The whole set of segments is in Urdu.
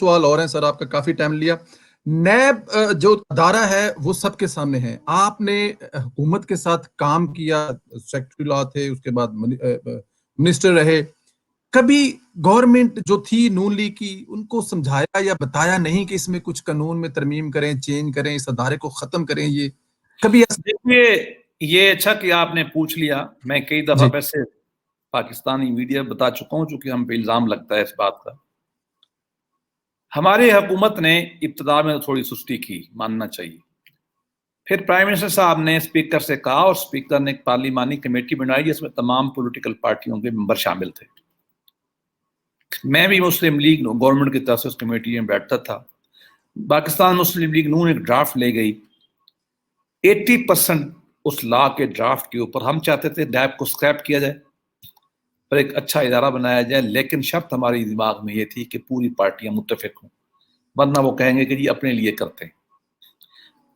سوال اور ہیں سر، آپ کا کافی ٹائم لیا. نیب جو ادارہ ہے وہ سب کے سامنے ہے. آپ نے حکومت کے ساتھ کام کیا، سیکرٹری لا تھے، اس کے بعد منسٹر رہے. کبھی گورنمنٹ جو تھی نون لیگ کی، ان کو سمجھایا یا بتایا نہیں کہ اس میں کچھ قانون میں ترمیم کریں، چینج کریں، اس ادارے کو ختم کریں؟ یہ کبھی دیکھیے، یہ اچھا کہ آپ نے پوچھ لیا. میں کئی دفعہ ویسے پاکستانی میڈیا بتا چکا ہوں، چونکہ ہم پہ الزام لگتا ہے اس بات کا. ہماری حکومت نے ابتدا میں تھوڑی سستی کی، ماننا چاہیے. پھر پرائم منسٹر صاحب نے اسپیکر سے کہا، اور اسپیکر نے ایک پارلیمانی کمیٹی بنائی جس میں تمام پولیٹیکل پارٹیوں کے ممبر شامل تھے. میں بھی مسلم لیگ گورنمنٹ کی طرف سے اس کمیٹی میں بیٹھتا تھا. پاکستان مسلم لیگ نون ایک ڈرافٹ لے گئی. 80% اس لا کے ڈرافٹ کے اوپر ہم چاہتے تھے نیب کو اسکریپ کیا جائے اور ایک اچھا ادارہ بنایا جائے، لیکن شرط ہماری دماغ میں یہ تھی کہ پوری پارٹیاں متفق ہوں، ورنہ وہ کہیں گے کہ جی اپنے لیے کرتے ہیں.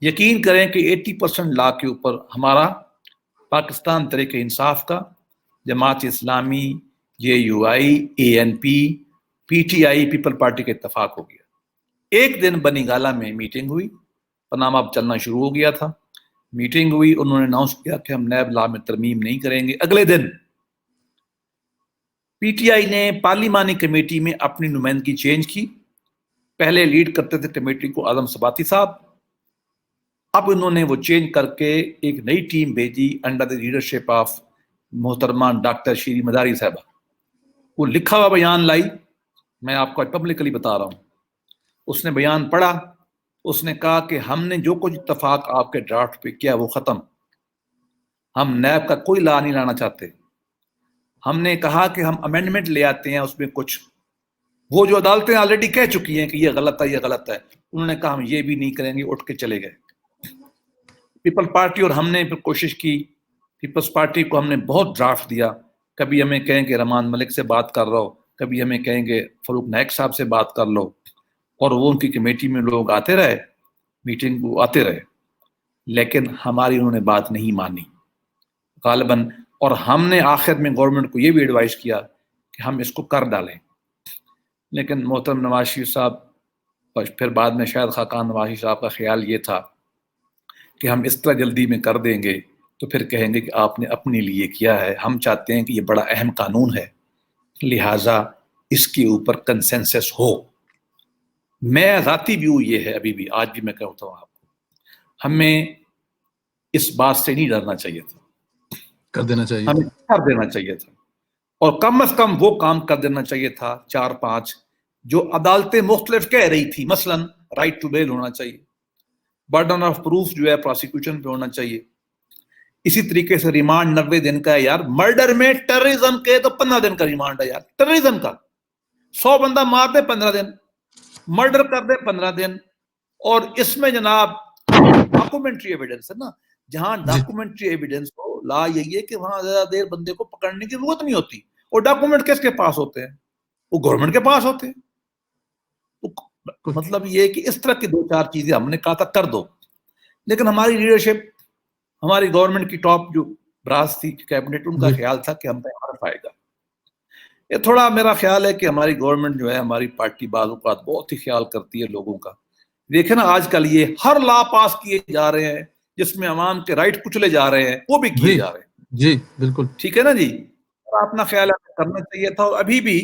یقین کریں کہ 80% لا کے اوپر ہمارا پاکستان تحریک انصاف کا، Jamaat Islami, JUI، ANP، PTI، people party کا اتفاق ہو گیا. ایک دن بنی گالہ میں میٹنگ ہوئی، پاناما اب چلنا شروع ہو گیا تھا. میٹنگ ہوئی، انہوں نے اناؤنس کیا کہ ہم نیب لا میں ترمیم نہیں کریں گے. اگلے دن PTI نے پارلیمانی کمیٹی میں اپنی نمائندگی چینج کی. پہلے لیڈ کرتے تھے کمیٹی کو اعظم سباتی صاحب، اب انہوں نے وہ چینج کر کے ایک نئی ٹیم بھیجی انڈر دی لیڈرشپ آف محترمہ ڈاکٹر شیری مداری صاحبہ. وہ لکھا ہوا بیان لائی، میں آپ کو پبلکلی بتا رہا ہوں. اس نے بیان پڑھا، اس نے کہا کہ ہم نے جو کچھ اتفاق آپ کے ڈرافٹ پہ کیا وہ ختم، ہم نیب کا کوئی لا نہیں لانا چاہتے. ہم نے کہا کہ ہم امینڈمنٹ لے آتے ہیں اس میں کچھ، وہ جو عدالتیں آلریڈی کہہ چکی ہیں کہ یہ غلط ہے، یہ غلط ہے، انہوں نے کہا ہم یہ بھی نہیں کریں گے، اٹھ کے چلے گئے. پیپل پارٹی اور ہم نے پھر کوشش کی. پیپلز پارٹی کو ہم نے بہت ڈرافٹ دیا، کبھی ہمیں کہیں کہ رحمان ملک سے بات کر رہا ہو، کبھی ہمیں کہیں گے فاروق نائک صاحب سے بات کر لو، اور وہ ان کی کمیٹی میں لوگ آتے رہے، میٹنگ کو آتے رہے، لیکن ہماری انہوں نے بات نہیں مانی غالباً. اور ہم نے آخر میں گورنمنٹ کو یہ بھی ایڈوائز کیا کہ ہم اس کو کر ڈالیں، لیکن محترم نواز شریف صاحب اور پھر بعد میں شاید خاقان نواز شریف صاحب کا خیال یہ تھا کہ ہم اس طرح جلدی میں کر دیں گے تو پھر کہیں گے کہ آپ نے اپنے لیے کیا ہے. ہم چاہتے ہیں کہ یہ بڑا اہم قانون ہے، لہٰذا اس کے اوپر کنسنسس ہو. میں ذاتی ویو یہ ہے، ابھی بھی آج بھی میں کہتا ہوں آپ کو، ہمیں اس بات سے نہیں ڈرنا چاہیے تھا، کر دینا چاہیے، ہمیں کر دینا چاہیے تھا. اور کم از کم وہ کام کر دینا چاہیے تھا 4-5 جو عدالتیں مختلف کہہ رہی تھی. مثلا رائٹ ٹو بیل ہونا چاہیے، برڈن آف پروف جو ہے پروسیکیوشن پہ ہونا چاہیے. اسی طریقے سے ریمانڈ 90 دن کا ہے. یار مرڈر میں ٹیررزم کے تو 15 دن کا ریمانڈ ہے. یار ٹیررزم کا 100 بندہ مار دے 15 دن، مرڈر کر دے 15 دن. اور اس میں جناب ڈاکومنٹری ایویڈنس ہے نا، جہاں ڈاکومنٹری ایویڈنس ہو، لا یہی ہے کہ وہاں زیادہ دیر بندے کو پکڑنے کی ضرورت نہیں ہوتی. اور ڈاکومنٹ کس کے پاس ہوتے ہیں؟ وہ گورنمنٹ کے پاس ہوتے ہیں. مطلب یہ کہ اس طرح کی 2-4 چیزیں ہم نے کہا تھا کر دو، لیکن ہماری لیڈرشپ، ہماری گورنمنٹ کی ٹاپ جو براس تھی کیبنٹ، ان کا خیال تھا کہ ہم پہ حرف آئے گا. یہ تھوڑا میرا خیال ہے کہ ہماری گورنمنٹ جو ہے، ہماری پارٹی بعض اوقات بہت ہی خیال کرتی ہے لوگوں کا. دیکھیں نا آج کل یہ ہر لا پاس کیے جا رہے ہیں جس میں عوام کے رائٹ کچلے جا رہے ہیں، وہ بھی کیے جا رہے ہیں. جی بالکل ٹھیک ہے نا جی. اپنا خیال کرنا چاہیے تھا. اور ابھی بھی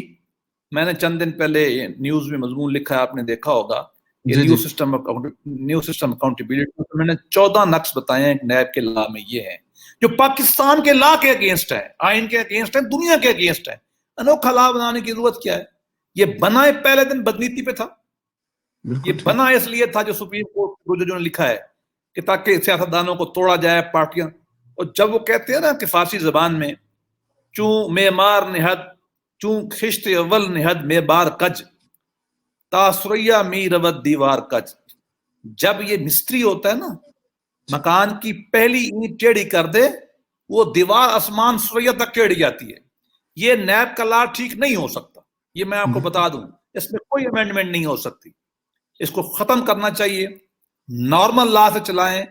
میں نے چند دن پہلے نیوز میں مضمون لکھا ہے، آپ نے دیکھا ہوگا، یہ نیو سسٹم اکاؤنٹیبلٹی. میں نے 14 نقص بتائے ہیں نیب کے لا میں، یہ ہیں جو پاکستان کے لا کے اگینسٹ ہے، آئین کے اگینسٹ ہے، دنیا کے اگینسٹ ہے. انوکھا لا بنانے کی ضرورت کیا ہے؟ یہ بنا پہلے دن بدنیتی پہ تھا. یہ بنا اس لیے تھا جو سپریم کورٹ ججوں نے لکھا ہے کہ تاکہ سیاستدانوں کو توڑا جائے، پارٹیاں. اور جب وہ کہتے ہیں نا کہ فارسی زبان میں چون معمار نہد، چون خشت اول نہد معمار کج، تاسریہ می رود دیوار کج. جب یہ مستری ہوتا ہے نا، مکان کی پہلی اینٹ ٹیڑھی کر دے، وہ دیوار آسمان سریا تک ٹیڑھی جاتی ہے. یہ نیب کا لا ٹھیک نہیں ہو سکتا، یہ میں آپ کو بتا دوں. اس میں کوئی امینڈمنٹ نہیں ہو سکتی. اس کو ختم کرنا چاہیے، نارمل لا سے چلائیں.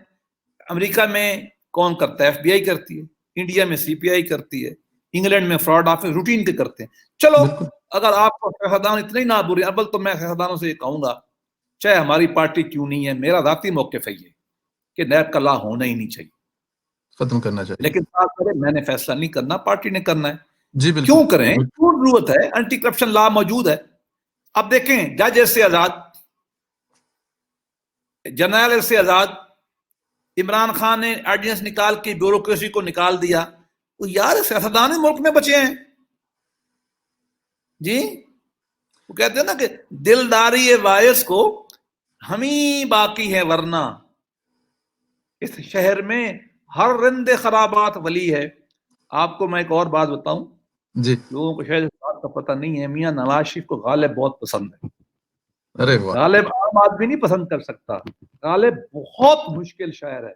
امریکہ میں کون کرتا ہے؟ FBI کرتی ہے. انڈیا میں CPI کرتی ہے. انگلینڈ میں فراڈ آفس روٹین کے کرتے ہیں. چلو اگر آپ کو سیاستدان اتنے ہی نہ برے، اول تو میں سیاستدانوں سے یہ کہوں گا، چاہے ہماری پارٹی کیوں نہیں ہے، میرا ذاتی موقف ہے یہ کہ نیب کا لا ہونا ہی نہیں چاہیے، ختم کرنا چاہیے. لیکن بات کریں میں نے فیصلہ نہیں کرنا، پارٹی نے کرنا ہے. جی بالکل. کیوں کریں، کیوں ضرورت ہے، اینٹی کرپشن لا موجود ہے. اب دیکھیں جج سے آزاد، جنرل سے آزاد، عمران خان نے آرڈیننس نکال کے بیوروکریسی کو نکال دیا. تو یار سیاستدان ملک میں بچے ہیں جی. وہ کہتے ہیں نا کہ دلداری وائس کو ہم ہی باقی ہے، ورنہ اس شہر میں ہر رند خرابات ولی ہے. آپ کو میں ایک اور بات بتاؤں، جی. لوگوں کو شاید اس بات کا پتہ نہیں ہے، میاں نواز شریف کو غالب بہت پسند ہے. ارے واہ. غالب عام آدمی نہیں پسند کر سکتا، غالب بہت مشکل شاعر ہے.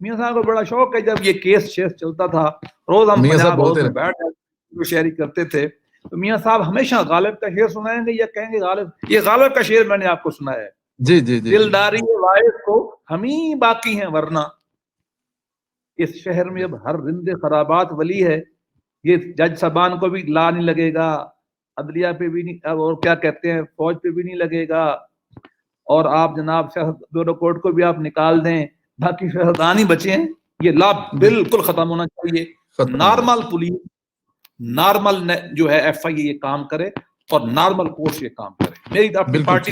میاں صاحب کو بڑا شوق ہے، جب یہ کیس شیس چلتا تھا روز ہم میاں صاحب پنجاب ہاؤس بولتے میں رہے. بیٹھ شاعری کرتے تھے، تو میاں صاحب ہمیشہ غالب کا شعر سنائیں گے یا کہیں گے غالب، یہ غالب کا شعر میں نے آپ کو سنایا ہے. جی جی جی. دلداری وائس کو ہم ہی باقی ہیں، ورنہ اس شہر میں اب ہر رند خرابات ولی ہے. یہ جج صاحبان کو بھی لا نہیں لگے گا، عدلیہ پہ بھی نہیں، اور کیا کہتے ہیں فوج پہ بھی نہیں لگے گا، اور آپ جناب بیورو کوڈ کو بھی آپ نکال دیں، باقی سیاستدان ہی بچے ہیں. یہ لا بالکل ختم ہونا چاہیے. نارمل پولیس، نارمل جو ہے ایف آئی اے یہ کام کرے، اور نارمل کورٹ یہ کام کرے. میری اپنی پارٹی